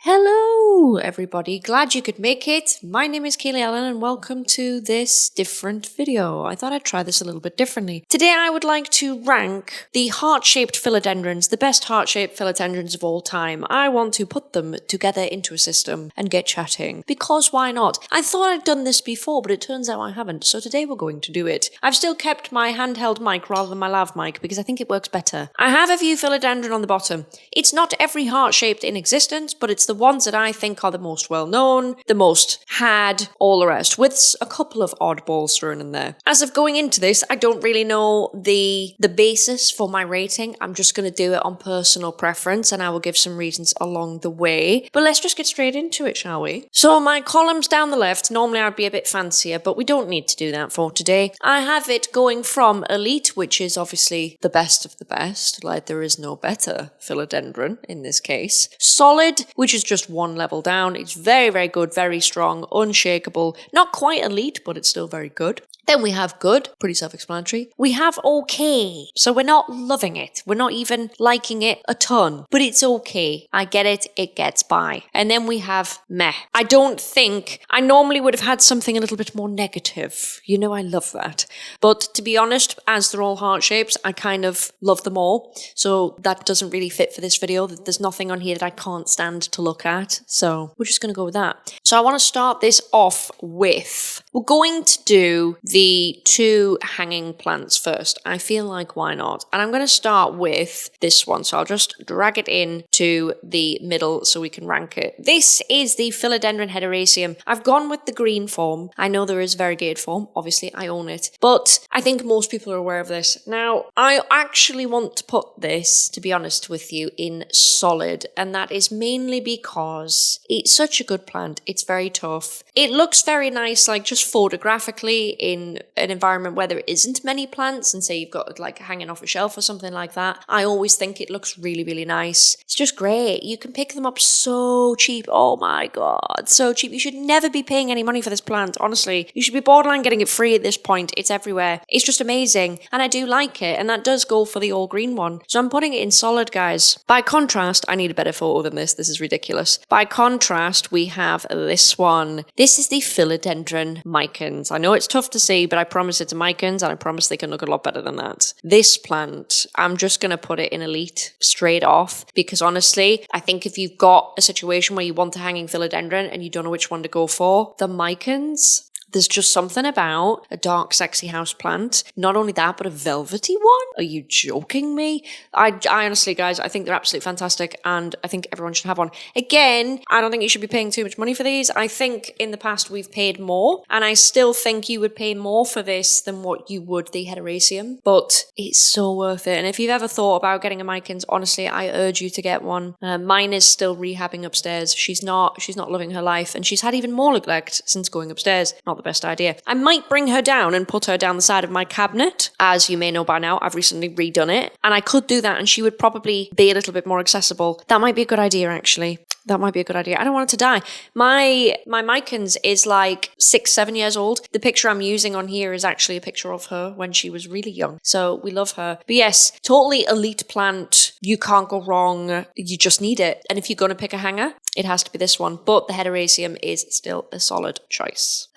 Hello, everybody. Glad you could make it. My name is Kaylee Ellen and welcome to this different video. I thought I'd try this a little bit differently. Today I would like to rank the heart-shaped philodendrons, the best heart-shaped philodendrons of all time. I want to put them together into a system and get chatting. Because why not? I thought I'd done this before, but it turns out I haven't. So today we're going to do it. I've still kept my handheld mic rather than my lav mic because I think it works better. I have a few philodendron on the bottom. It's not every heart-shaped in existence, but it's the ones that I think are the most well-known, the most had, all the rest, with a couple of oddballs thrown in there. As of going into this, I don't really know the basis for my rating. I'm just going to do it on personal preference, and I will give some reasons along the way. But let's just get straight into it, shall we? So my columns down the left, normally I'd be a bit fancier, but we don't need to do that for today. I have it going from elite, which is obviously the best of the best, like there is no better philodendron in this case. Solid, which is just one level down. It's very, very good, very strong, unshakable. Not quite elite, but it's still very good. Then we have good, pretty self-explanatory. We have okay, so we're not loving it. We're not even liking it a ton, but it's okay. I get it, it gets by. And then we have meh. I don't think, I normally would have had something a little bit more negative. You know, I love that. But to be honest, as they're all heart shapes, I kind of love them all. So that doesn't really fit for this video. There's nothing on here that I can't stand to look at. So we're just going to go with that. So I want to start this off with, we're going to do the two hanging plants first. I feel like why not? And I'm going to start with this one. So I'll just drag it in to the middle so we can rank it. This is the Philodendron Hederaceum. I've gone with the green form. I know there is variegated form. Obviously, I own it. But I think most people are aware of this. Now, I actually want to put this, to be honest with you, in solid. And that is mainly because it's such a good plant. It's very tough. It looks very nice, like just photographically in an environment where there isn't many plants, and say you've got like hanging off a shelf or something like that. I always think it looks really, really nice. It's just great. You can pick them up so cheap. Oh my God, so cheap. You should never be paying any money for this plant, honestly. You should be borderline getting it free at this point. It's everywhere. It's just amazing. And I do like it. And that does go for the all green one. So I'm putting it in solid, guys. By contrast, I need a better photo than this. This is ridiculous. By contrast, we have this one. This is the Philodendron micans. I know it's tough to see, but I promise it's a micans, and I promise they can look a lot better than that. This plant, I'm just going to put it in elite straight off, because honestly, I think if you've got a situation where you want a hanging philodendron and you don't know which one to go for, the micans, there's just something about a dark, sexy house plant. Not only that, but a velvety one? Are you joking me? I honestly, guys, I think they're absolutely fantastic, and I think everyone should have one. Again, I don't think you should be paying too much money for these. I think in the past we've paid more, and I still think you would pay more for this than what you would the Hederaceum, but it's so worth it. And if you've ever thought about getting a micans, honestly, I urge you to get one. Mine is still rehabbing upstairs. She's not loving her life, and she's had even more neglect since going upstairs. Not the best idea. I might bring her down and put her down the side of my cabinet. As you may know by now, I've recently redone it, and I could do that, and she would probably be a little bit more accessible. That might be a good idea, actually. That might be a good idea. I don't want it to die. My micans is like 6-7 years old. The picture I'm using on here is actually a picture of her when she was really young. So we love her. But yes, totally elite plant. You can't go wrong. You just need it. And if you're going to pick a hanger, it has to be this one. But the Hederaceum is still a solid choice.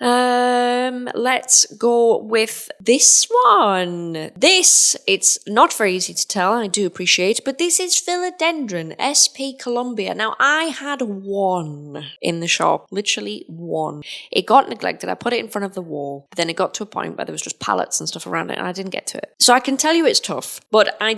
Let's go with this one. This, it's not very easy to tell, I do appreciate, but this is Philodendron SP Colombia. Now, I had one in the shop, literally one. It got neglected. I put it in front of the wall, but then it got to a point where there was just pallets and stuff around it, and I didn't get to it. So I can tell you it's tough, but I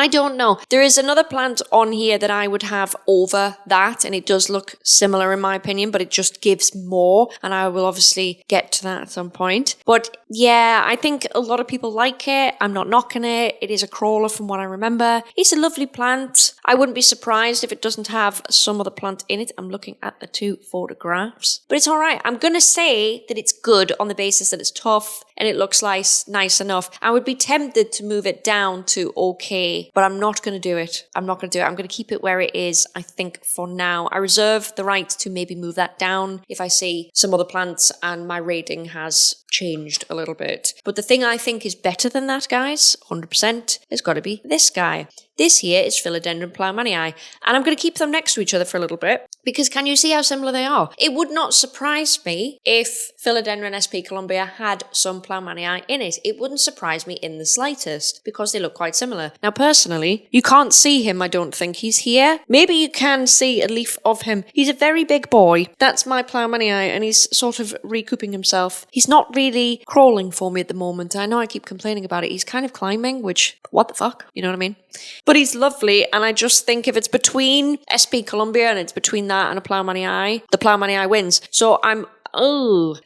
don't know. There is another plant on here that I would have over that, and it does look similar in my opinion, but it just gives more, and I will obviously get to that at some point. But yeah, I think a lot of people like it. I'm not knocking it. It is a crawler from what I remember. It's a lovely plant. I wouldn't be surprised if it doesn't have some other plant in it. I'm looking at the two photographs, but it's all right. I'm going to say that it's good on the basis that it's tough and it looks nice enough. I would be tempted to move it down to okay, but I'm not going to do it. I'm not going to do it. I'm going to keep it where it is, I think, for now. I reserve the right to maybe move that down if I see some other plants and my rating has changed a little bit. But the thing I think is better than that, guys, 100%, has got to be this guy. This here is Philodendron plowmanii, and I'm going to keep them next to each other for a little bit, because can you see how similar they are? It would not surprise me if Philodendron sp. Colombia had some plowmanii in it. It wouldn't surprise me in the slightest, because they look quite similar. Now, personally, you can't see him, I don't think. He's here. Maybe you can see a leaf of him. He's a very big boy. That's my plowmanii, and he's sort of recouping himself. He's not really crawling for me at the moment. I know I keep complaining about it. He's kind of climbing, which, what the fuck? You know what I mean? But he's lovely, and I just think if it's between SP Colombia and it's between that and a plowmanii, the plowmanii wins. So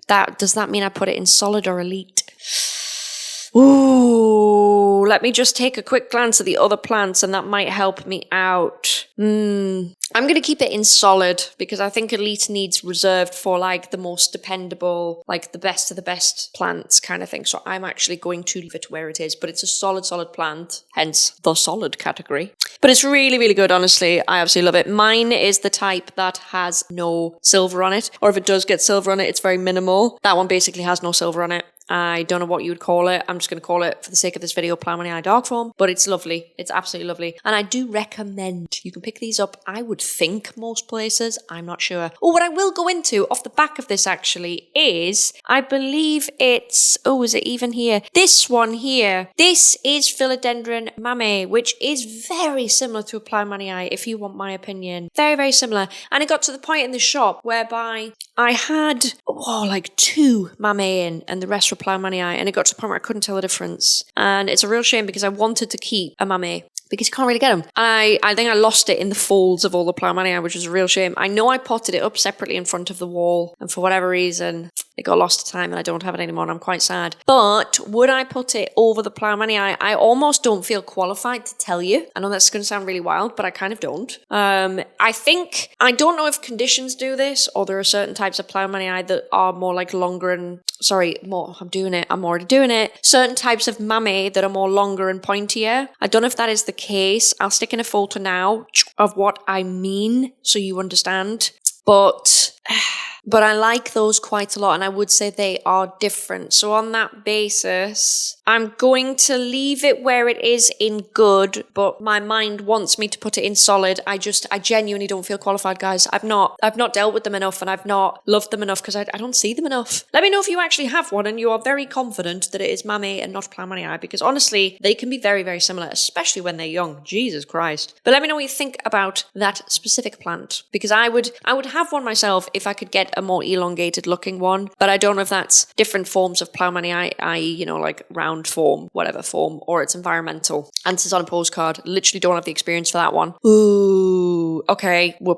does that mean I put it in solid or elite? Ooh, let me just take a quick glance at the other plants, and that might help me out. I'm going to keep it in solid, because I think elite needs reserved for like the most dependable, like the best of the best plants kind of thing. So I'm actually going to leave it where it is, but it's a solid plant, hence the solid category. But it's really, really good, honestly. I absolutely love it. Mine is the type that has no silver on it, or if it does get silver on it, it's very minimal. That one basically has no silver on it. I don't know what you would call it. I'm just going to call it, for the sake of this video, plowmanii dark form. But it's lovely. It's absolutely lovely. And I do recommend you can pick these up, I would think, most places. I'm not sure. Oh, what I will go into off the back of this, actually, is, I believe it's, is it even here? This one here. This is Philodendron Mamei, which is very similar to a plowmanii, if you want my opinion. Very, very similar. And it got to the point in the shop whereby I had, like 2 Mamei in, and the rest were plowmanii, and it got to the point where I couldn't tell the difference. And it's a real shame, because I wanted to keep a Mamei, because you can't really get them. And I think I lost it in the folds of all the plowmanii, which was a real shame. I know I potted it up separately in front of the wall, and for whatever reason, it got lost to time and I don't have it anymore, and I'm quite sad. But would I put it over the plowmanii? I almost don't feel qualified to tell you. I know that's going to sound really wild, but I kind of don't. I think, I don't know if conditions do this, or there are certain types of plowmanii that are more like longer and, I'm already doing it. Certain types of Mamei that are more longer and pointier. I don't know if that is the case. I'll stick in a photo now of what I mean, so you understand. But I like those quite a lot, and I would say they are different. So on that basis, I'm going to leave it where it is in good, but my mind wants me to put it in solid. I genuinely don't feel qualified, guys. I've not dealt with them enough, and I've not loved them enough, because I don't see them enough. Let me know if you actually have one and you are very confident that it is Mamei and not plowmanii, because honestly, they can be very, very similar, especially when they're young. Jesus Christ. But let me know what you think about that specific plant, because I would have one myself if I could get a more elongated looking one, but I don't know if that's different forms of plowmanii, i.e., like round form, whatever form, or it's environmental. Answers on a postcard. Literally don't have the experience for that one. Ooh, okay, we're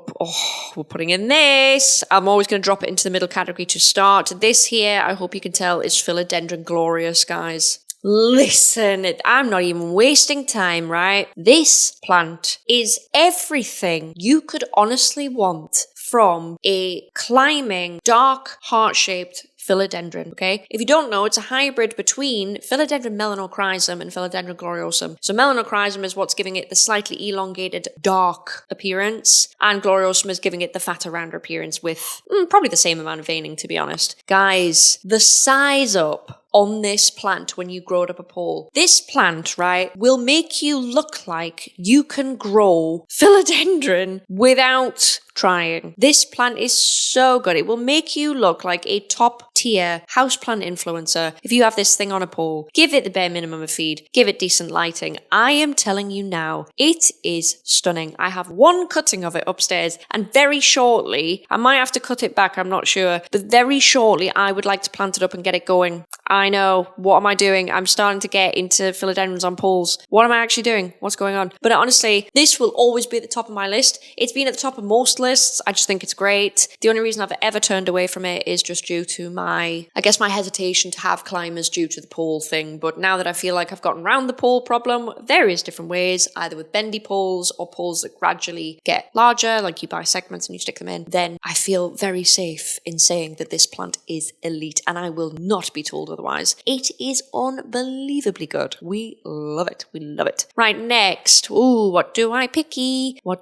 putting in this. I'm always going to drop it into the middle category to start. This here, I hope you can tell, is Philodendron glorious, guys. Listen, I'm not even wasting time, right? This plant is everything you could honestly want from a climbing, dark, heart-shaped philodendron, okay? If you don't know, it's a hybrid between Philodendron melanochrysum and Philodendron gloriosum. So melanochrysum is what's giving it the slightly elongated, dark appearance, and gloriosum is giving it the fatter, rounder appearance with probably the same amount of veining, to be honest. Guys, the size up on this plant when you grow it up a pole. This plant, right, will make you look like you can grow philodendron without trying. This plant is so good. It will make you look like a top tier houseplant influencer if you have this thing on a pole. Give it the bare minimum of feed. Give it decent lighting. I am telling you now, it is stunning. I have one cutting of it upstairs, and very shortly, I might have to cut it back, I'm not sure, but very shortly I would like to plant it up and get it going. I know. What am I doing? I'm starting to get into philodendrons on poles. What am I actually doing? What's going on? But honestly, this will always be at the top of my list. It's been at the top of most lists. I just think it's great. The only reason I've ever turned away from it is just due to my hesitation to have climbers due to the pole thing. But now that I feel like I've gotten around the pole problem, various different ways, either with bendy poles or poles that gradually get larger, like you buy segments and you stick them in, then I feel very safe in saying that this plant is elite, and I will not be told otherwise. It is unbelievably good. We love it. We love it. Right, next. Ooh, what do I picky? I'm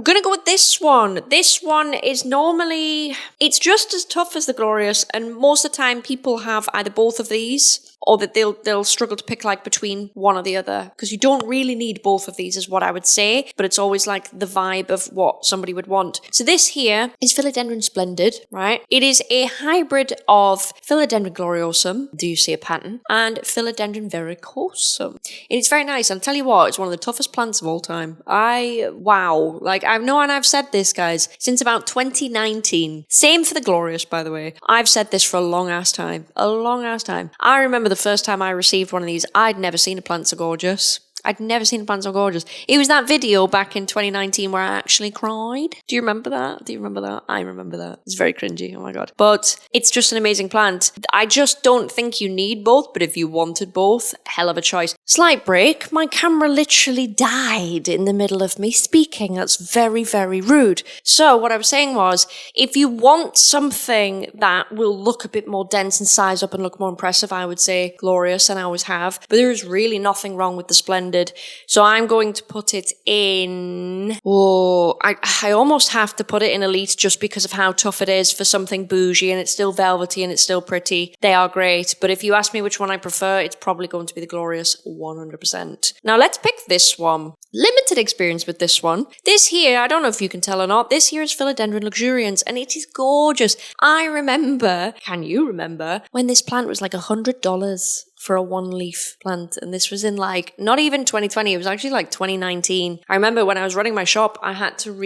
gonna go with this one. This one is normally, it's just as tough as the glorious, and most of the time people have either both of these or that they'll struggle to pick like between one or the other, because you don't really need both of these is what I would say, but it's always like the vibe of what somebody would want. So this here is Philodendron Splendid, right? It is a hybrid of Philodendron gloriosum, do you see a pattern, and Philodendron Verrucosum. And it's very nice. I'll tell you what, it's one of the toughest plants of all time. Wow. Like, I've known, and I've said this, guys, since about 2019. Same for the glorious, by the way. I've said this for a long ass time. I remember the first time I received one of these, I'd never seen a plant so gorgeous. I'd never seen a plant so gorgeous. It was that video back in 2019 where I actually cried. Do you remember that? I remember that. It's very cringy. Oh my God. But it's just an amazing plant. I just don't think you need both, but if you wanted both, hell of a choice. Slight break. My camera literally died in the middle of me speaking. That's very, very rude. So what I was saying was, if you want something that will look a bit more dense and size up and look more impressive, I would say glorious, and I always have. But there is really nothing wrong with the splendid. So I'm going to put it in... I almost have to put it in elite just because of how tough it is for something bougie, and it's still velvety and it's still pretty. They are great. But if you ask me which one I prefer, it's probably going to be the glorious 100%. Now let's pick this one. Limited experience with this one. This here, I don't know if you can tell or not, this here is Philodendron Luxurians, and it is gorgeous. I remember, can you remember, when this plant was like $100 for a one-leaf plant, and this was in like, not even 2020, it was actually like 2019. I remember when I was running my shop, I had to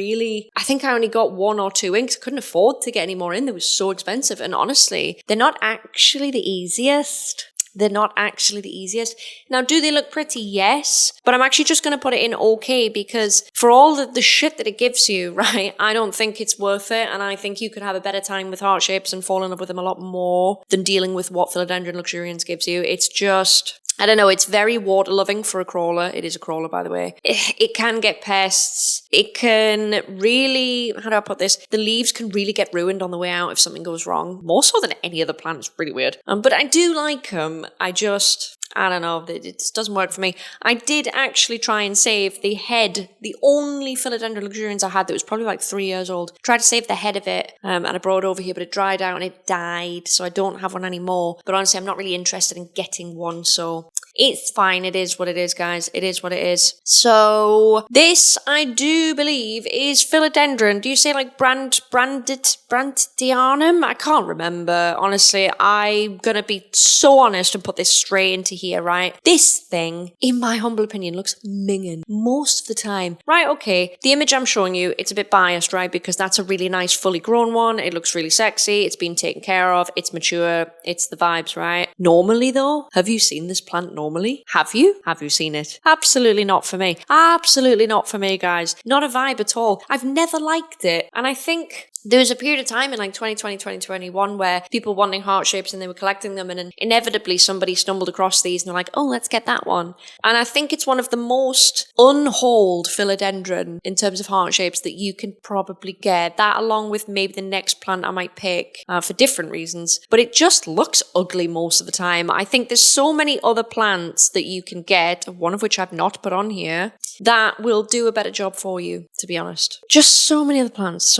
I think I only got 1 or 2 inks. I couldn't afford to get any more in. They were so expensive, and honestly, they're not actually the easiest. Now, do they look pretty? Yes. But I'm actually just going to put it in okay, because for all the shit that it gives you, right, I don't think it's worth it. And I think you could have a better time with heart shapes and fall in love with them a lot more than dealing with what Philodendron Luxurians gives you. It's just... I don't know, it's very water loving for a crawler. It is a crawler, by the way. It can get pests. It can really, how do I put this? The leaves can really get ruined on the way out if something goes wrong. More so than any other plant. It's really weird. But I do like them. I don't know, it just doesn't work for me. I did actually try and save the head, the only Philodendron Luxurians I had that was probably like 3 years old. Tried to save the head of it, and I brought it over here, but it dried out and it died, so I don't have one anymore. But honestly, I'm not really interested in getting one, so it's fine. It is what it is, guys. It is what it is. So this, I do believe, is Philodendron. Do you say like brandtianum? I can't remember. Honestly, I'm gonna be so honest and put this straight into here, right? This thing, in my humble opinion, looks minging most of the time. Right, okay. The image I'm showing you, it's a bit biased, right? Because that's a really nice, fully grown one. It looks really sexy. It's been taken care of. It's mature. It's the vibes, right? Normally, though, have you seen this plant normally? Have you? Have you seen it? Absolutely not for me. Absolutely not for me, guys. Not a vibe at all. I've never liked it. And I think there was a period of time in like 2020, 2021 where people wanting heart shapes and they were collecting them, and then inevitably somebody stumbled across these and they're like, oh, let's get that one. And I think it's one of the most unhauled philodendron in terms of heart shapes that you can probably get. That along with maybe the next plant I might pick for different reasons. But it just looks ugly most of the time. I think there's so many other plants that you can get, one of which I've not put on here, that will do a better job for you, to be honest. Just so many other plants,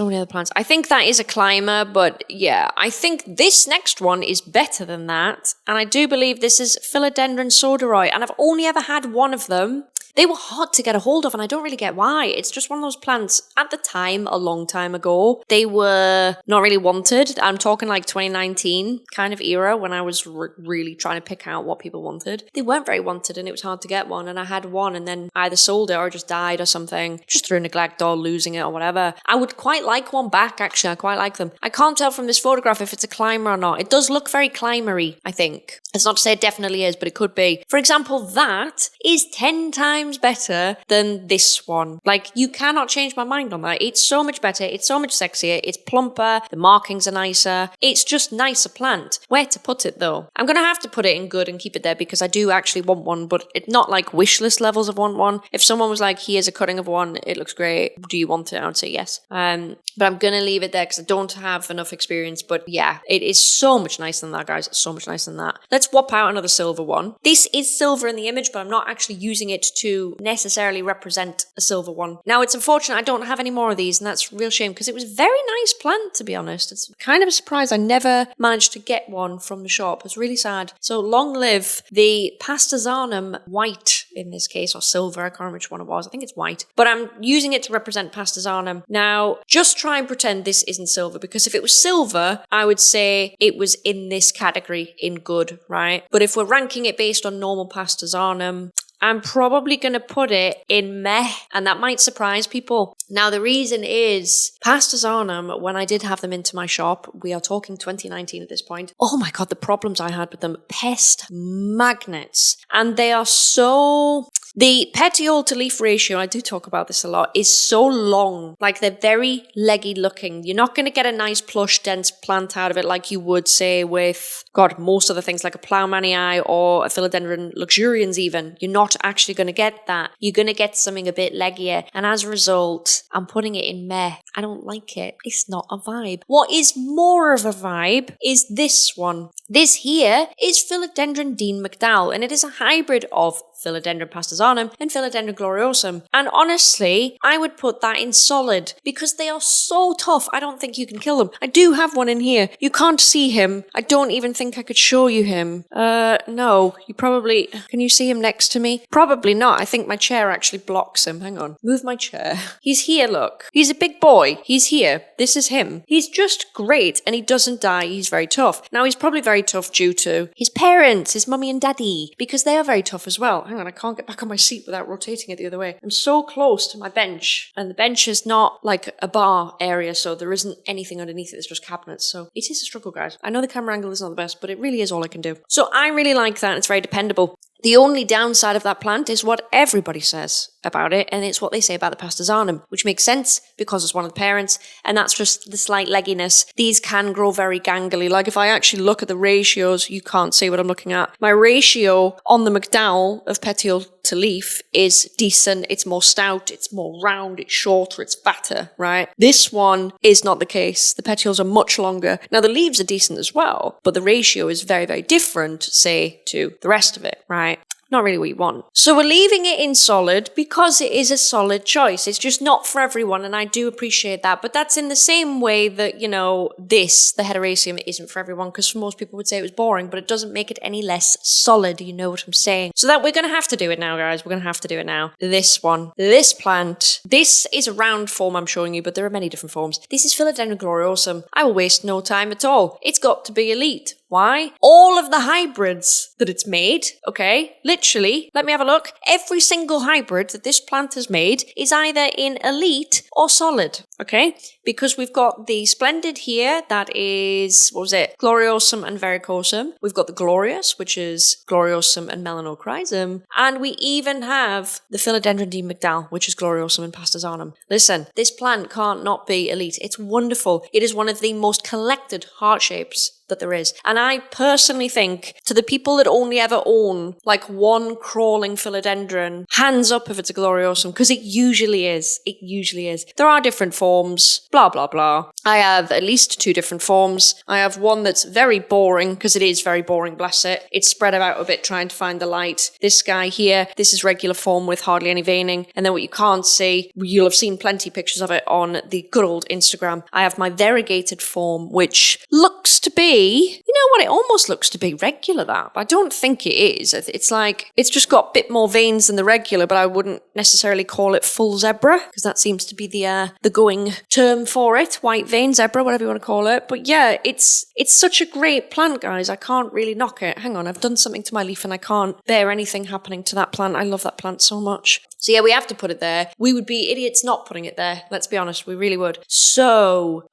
I think that is a climber, but yeah, I think this next one is better than that. And I do believe this is Philodendron Sodiroi, and I've only ever had one of them. They were hard to get a hold of, and I don't really get why. It's just one of those plants, at the time, a long time ago, they were not really wanted. I'm talking like 2019 kind of era when I was really trying to pick out what people wanted. They weren't very wanted, and it was hard to get one, and I had one and then either sold it or just died or something, just through neglect or losing it or whatever. I would quite like one back, actually. I quite like them. I can't tell from this photograph if it's a climber or not. It does look very climbery, I think. It's not to say it definitely is, but it could be. For example, that is 10 times better than this one. Like, you cannot change my mind on that. It's so much better. It's so much sexier. It's plumper. The markings are nicer. It's just nicer plant. Where to put it though? I'm gonna have to put it in good and keep it there because I do actually want one, but it's not like wish list levels of want one. If someone was like, here's a cutting of one, it looks great, do you want it? I would say yes. But I'm gonna leave it there because I don't have enough experience. But yeah, it is so much nicer than that, guys. It's so much nicer than that. Let's swap out another silver one. This is silver in the image, but I'm not actually using it to to necessarily represent a silver one. Now, it's unfortunate I don't have any more of these, and that's a real shame because it was a very nice plant, to be honest. It's kind of a surprise I never managed to get one from the shop. It's really sad. So long live the pastazanum white in this case, or silver. I can't remember which one it was. I think it's white. But I'm using it to represent pastazanum. Now, just try and pretend this isn't silver, because if it was silver, I would say it was in this category in good, right? But if we're ranking it based on normal pastazanum, I'm probably going to put it in meh, and that might surprise people. Now, the reason is pastazanum, when I did have them into my shop, we are talking 2019 at this point. Oh my God, the problems I had with them. Pest magnets. And they are so... The petiole to leaf ratio, I do talk about this a lot, is so long. Like, they're very leggy looking. You're not going to get a nice plush dense plant out of it like you would say with, God, most other things like a plowmanii or a Philodendron Luxurians even. You're not actually going to get that. You're going to get something a bit leggier. And as a result, I'm putting it in meh. I don't like it. It's not a vibe. What is more of a vibe is this one. This here is Philodendron Dean McDowell, and it is a hybrid of Philodendron pastazanum and Philodendron gloriosum. And honestly, I would put that in solid because they are so tough. I don't think you can kill them. I do have one in here. You can't see him. I don't even think I could show you him. No, you probably... Can you see him next to me? Probably not. I think my chair actually blocks him. Hang on. Move my chair. He's here, look. He's a big boy. He's here. This is him. He's just great, and he doesn't die. He's very tough. Now, he's probably very tough due to his parents, his mummy and daddy, because they are very tough as well. Hang on, I can't get back on my seat without rotating it the other way. I'm so close to my bench, and the bench is not like a bar area, so there isn't anything underneath it. It's just cabinets, so it is a struggle, guys. I know the camera angle is not the best, but it really is all I can do. So I really like that. It's very dependable. The only downside of that plant is what everybody says about it, and it's what they say about the pastazanum, which makes sense because it's one of the parents, and that's just the slight legginess. These can grow very gangly. Like, if I actually look at the ratios, you can't see what I'm looking at. My ratio on the McDowell of petiole to leaf is decent. It's more stout, it's more round, it's shorter, it's fatter, right? This one is not the case. The petioles are much longer. Now, the leaves are decent as well, but the ratio is very, very different, say, to the rest of it, right? Not really what you want. So we're leaving it in solid because it is a solid choice. It's just not for everyone, and I do appreciate that. But that's in the same way that, you know, the Hederaceum, isn't for everyone, because most people would say it was boring, but it doesn't make it any less solid. You know what I'm saying? So that we're going to have to do it now, guys. We're going to have to do it now. This one. This plant. This is a round form I'm showing you, but there are many different forms. This is Philodendron gloriosum. I will waste no time at all. It's got to be elite. Why? All of the hybrids that it's made, okay, literally, let me have a look. Every single hybrid that this plant has made is either in elite or solid, okay? Because we've got the splendid here, that is, what was it? Gloriosum and Verrucosum. We've got the glorious, which is gloriosum and melanochrysum. And we even have the Philodendron Dean McDowell, which is gloriosum and pastazanum. Listen, this plant can't not be elite. It's wonderful. It is one of the most collected heart shapes that there is. And I personally think, to the people that only ever own like one crawling philodendron, hands up if it's a gloriosum, because it usually is. It usually is. There are different forms, blah, blah, blah. I have at least 2 different forms. I have one that's very boring, because it is very boring, bless it. It's spread out a bit trying to find the light. This guy here, this is regular form with hardly any veining. And then what you can't see, you'll have seen plenty of pictures of it on the good old Instagram. I have my variegated form, which looks to be, you know what, it almost looks to be regular, that, but I don't think it is. It's like, it's just got a bit more veins than the regular, but I wouldn't necessarily call it full zebra, because that seems to be the going term for it, white vein zebra, whatever you want to call it. But yeah, it's such a great plant, guys. I can't really knock it. Hang on, I've done something to my leaf and I can't bear anything happening to that plant. I love that plant so much. So yeah, we have to put it there. We would be idiots not putting it there. Let's be honest, we really would. So,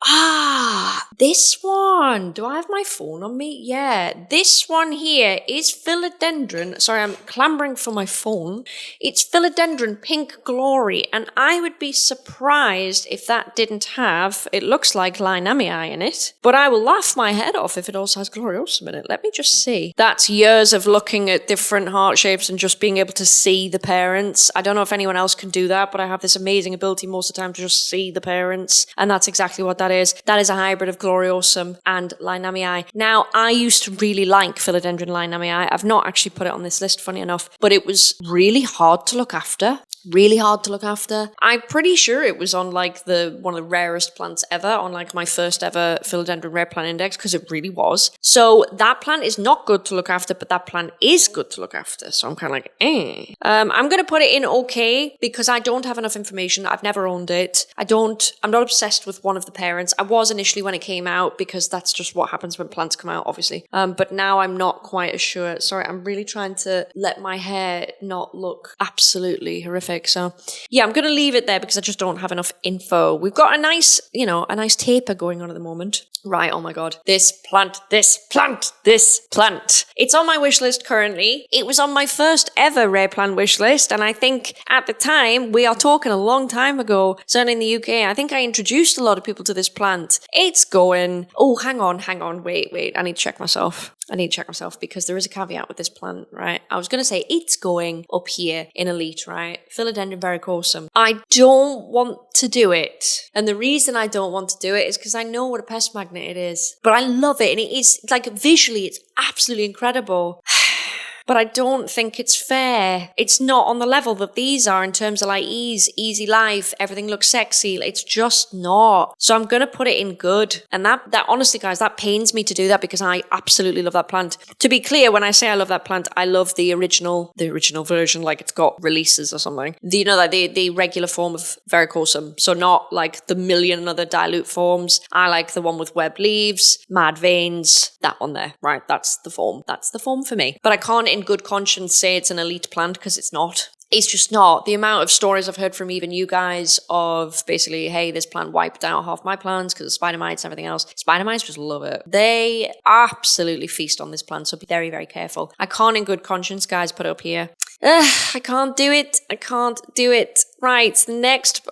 this one. Do I have my phone on me? Yeah, this one here is Philodendron. Sorry, I'm clambering for my phone. It's Philodendron Pink Glory, and I would be surprised if that didn't have, it looks like Mamei in it, but I will laugh my head off if it also has gloriosum in it. Let me just see. That's years of looking at different heart shapes and just being able to see the parents. I don't know if anyone else can do that, but I have this amazing ability most of the time to just see the parents. And that's exactly what that is. That is a hybrid of gloriosum and Mamei. Now, I used to really like Philodendron Mamei. I've not actually put it on this list, funny enough, but it was really hard to look after. Really hard to look after. I'm pretty sure it was on like one of the rarest plants ever, on like my first ever Philodendron Rare Plant Index, because it really was. So that plant is not good to look after, but that plant is good to look after. So I'm kind of like, I'm going to put it in okay, because I don't have enough information. I've never owned it. I'm not obsessed with one of the parents. I was initially when it came out, because that's just what happens when plants come out, obviously. But now I'm not quite as sure. Sorry, I'm really trying to let my hair not look absolutely horrific. So yeah, I'm going to leave it there because I just don't have enough info. We've got a nice taper going on at the moment. Right, oh my god. This plant. It's on my wish list currently. It was on my first ever rare plant wish list, and I think at the time, we are talking a long time ago, certainly in the UK, I think I introduced a lot of people to this plant. It's going... Oh, hang on, wait. I need to check myself. Because there is a caveat with this plant, right? I was going to say it's going up here in elite, right? Philodendron Verrucosum. I don't want to do it. And the reason I don't want to do it is because I know what a pest magnet it is. But I love it. And it is, like, visually, it's absolutely incredible. But I don't think it's fair. It's not on the level that these are in terms of like easy life, everything looks sexy. It's just not. So I'm going to put it in good. And that honestly, guys, that pains me to do that because I absolutely love that plant. To be clear, when I say I love that plant, I love the original version, like it's got releases or something. Like the regular form of Verrucosum. So not like the million other dilute forms. I like the one with webbed leaves, mad veins, that one there, right? That's the form. That's the form for me. But I can't in good conscience say it's an elite plant because it's not. It's just not. The amount of stories I've heard from even you guys of basically, hey, this plant wiped out half my plants because of spider mites and everything else. Spider mites just love it. They absolutely feast on this plant, so be very, very careful. I can't in good conscience, guys, put it up here. I can't do it. Right, the next...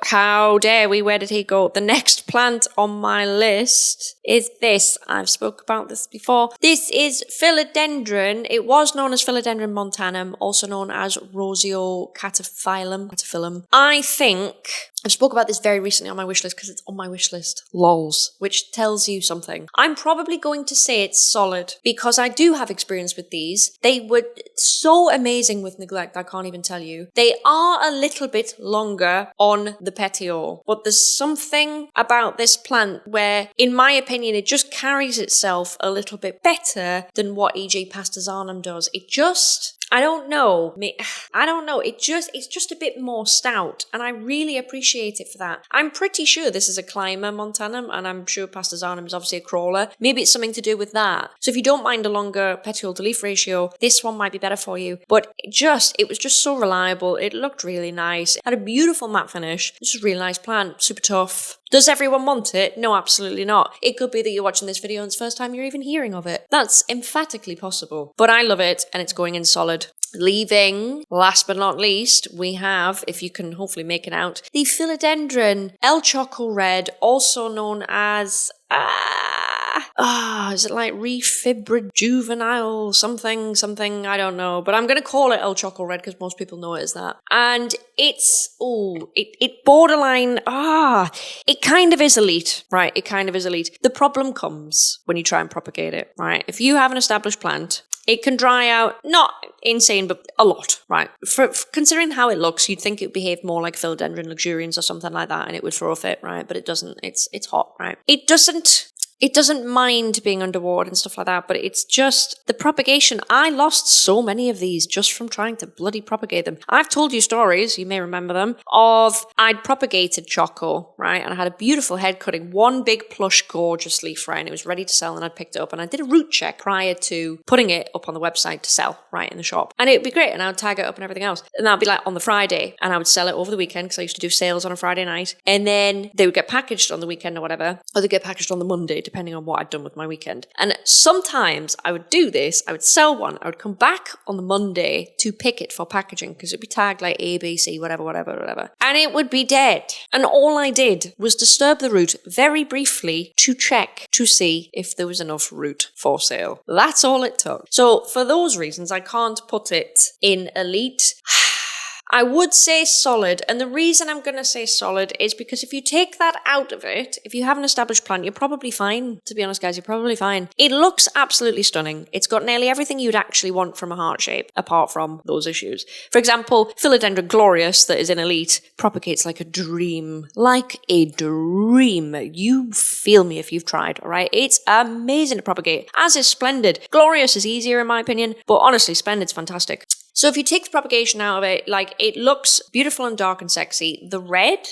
how dare we? Where did he go? The next plant on my list is this. I've spoke about this before. This is Philodendron. It was known as Philodendron montanum, also known as Rosio cataphyllum. I think... I've spoke about this very recently on my wish list because it's on my wish list. Lols. Which tells you something. I'm probably going to say it's solid because I do have experience with these. They were so amazing with neglect, I can't even tell you. They are a little bit longer on the petiole, but there's something about this plant where, in my opinion, it just carries itself a little bit better than what E.G. pastazanum does. It just... I don't know. It's just a bit more stout, and I really appreciate it for that. I'm pretty sure this is a climber montanum, and I'm sure pastazanum is obviously a crawler. Maybe it's something to do with that. So if you don't mind a longer petiole to leaf ratio, this one might be better for you. But it was just so reliable. It looked really nice. It had a beautiful matte finish. This is a really nice plant. Super tough. Does everyone want it? No, absolutely not. It could be that you're watching this video and it's the first time you're even hearing of it. That's emphatically possible. But I love it, and it's going in solid. Leaving, last but not least, we have, if you can hopefully make it out, the Philodendron El Choco Red, also known as... is it like refibrid juvenile something? I don't know. But I'm going to call it El Choco Red because most people know it as that. And it's, it borderline, it kind of is elite, right? It kind of is elite. The problem comes when you try and propagate it, right? If you have an established plant, it can dry out, not insane, but a lot, right? For considering how it looks, you'd think it would behave more like Philodendron Luxurians or something like that, and it would throw a fit, right? But it doesn't. It's hot, right? It doesn't mind being underwater and stuff like that, but it's just the propagation. I lost so many of these just from trying to bloody propagate them. I've told you stories, you may remember them, of I'd propagated Choco, right? And I had a beautiful head cutting, one big plush gorgeous leaf, right? And it was ready to sell, and I'd picked it up, and I did a root check prior to putting it up on the website to sell, right, in the shop. And it'd be great, and I would tag it up and everything else. And that'd be like on the Friday, and I would sell it over the weekend because I used to do sales on a Friday night. And then they would get packaged on the weekend or whatever, or they'd get packaged on the Monday, depending on what I'd done with my weekend. And sometimes I would do this, I would sell one, I would come back on the Monday to pick it for packaging because it'd be tagged like A, B, C, whatever. And it would be dead. And all I did was disturb the root very briefly to check to see if there was enough root for sale. That's all it took. So for those reasons, I can't put it in elite. I would say solid, and the reason I'm going to say solid is because if you take that out of it, if you have an established plant, you're probably fine. To be honest, guys, you're probably fine. It looks absolutely stunning. It's got nearly everything you'd actually want from a heart shape, apart from those issues. For example, Philodendron glorious that is in Elite propagates like a dream. Like a dream. You feel me if you've tried, all right? It's amazing to propagate, as is Splendid. Glorious is easier in my opinion, but honestly, Splendid's fantastic. So if you take the propagation out of it, like, it looks beautiful and dark and sexy. The red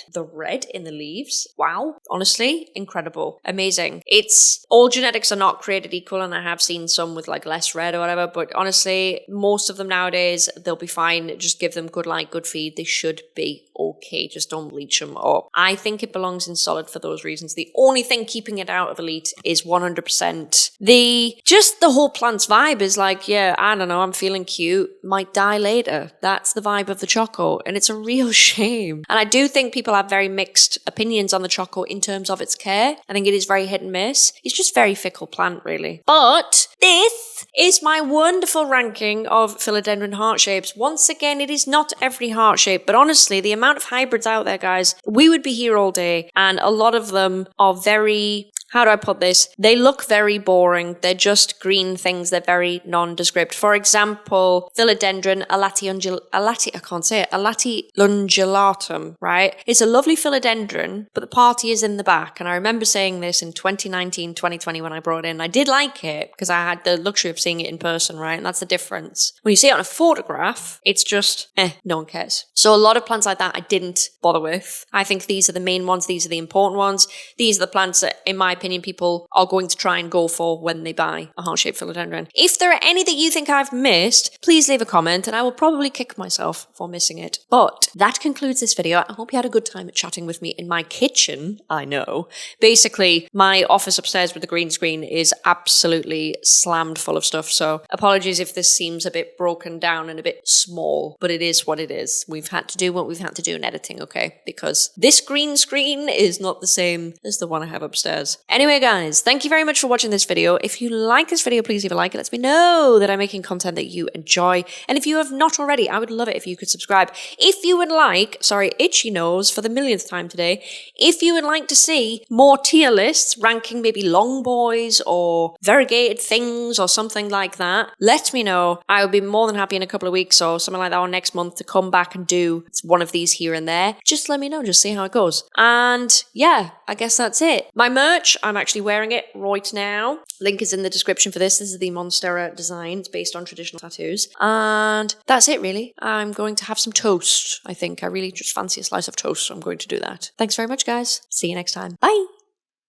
in the leaves, wow, honestly, incredible, amazing. It's, all genetics are not created equal, and I have seen some with like less red or whatever, but honestly, most of them nowadays, they'll be fine. Just give them good light, good feed. They should be okay. Just don't bleach them up. I think it belongs in solid for those reasons. The only thing keeping it out of Elite is 100% the whole plant's vibe is like, yeah, I don't know, I'm feeling cute, might die later. That's the vibe of the Choco, and it's a real shame. And I do think people have very mixed opinions on the Choco in terms of its care. I think it is very hit and miss. It's just very fickle plant, really. But this is my wonderful ranking of philodendron heart shapes. Once again, it is not every heart shape, but honestly, the amount of hybrids out there, guys, we would be here all day, and a lot of them are very... how do I put this? They look very boring. They're just green things. They're very nondescript. For example, Philodendron alatulungulatum, right? It's a lovely philodendron, but the party is in the back. And I remember saying this in 2019, 2020 when I brought it in. I did like it because I had the luxury of seeing it in person, right? And that's the difference. When you see it on a photograph, it's just, no one cares. So a lot of plants like that I didn't bother with. I think these are the main ones. These are the important ones. These are the plants that, in my opinion, people are going to try and go for when they buy a heart-shaped philodendron. If there are any that you think I've missed, please leave a comment and I will probably kick myself for missing it. But that concludes this video. I hope you had a good time chatting with me in my kitchen. I know. Basically, my office upstairs with the green screen is absolutely slammed full of stuff, so apologies if this seems a bit broken down and a bit small, but it is what it is. We've had to do what we've had to do in editing, okay? Because this green screen is not the same as the one I have upstairs. Anyway, guys, thank you very much for watching this video. If you like this video, please leave a like. It lets me know that I'm making content that you enjoy. And if you have not already, I would love it if you could subscribe. If you would like, itchy nose for the millionth time today, if you would like to see more tier lists ranking maybe long boys or variegated things or something like that, let me know. I would be more than happy in a couple of weeks or something like that, or next month, to come back and do one of these here and there. Just let me know, just see how it goes. And yeah, I guess that's it. My merch, I'm actually wearing it right now. Link is in the description for this. This is the Monstera design. It's based on traditional tattoos. And that's it, really. I'm going to have some toast, I think. I really just fancy a slice of toast, so I'm going to do that. Thanks very much, guys. See you next time. Bye!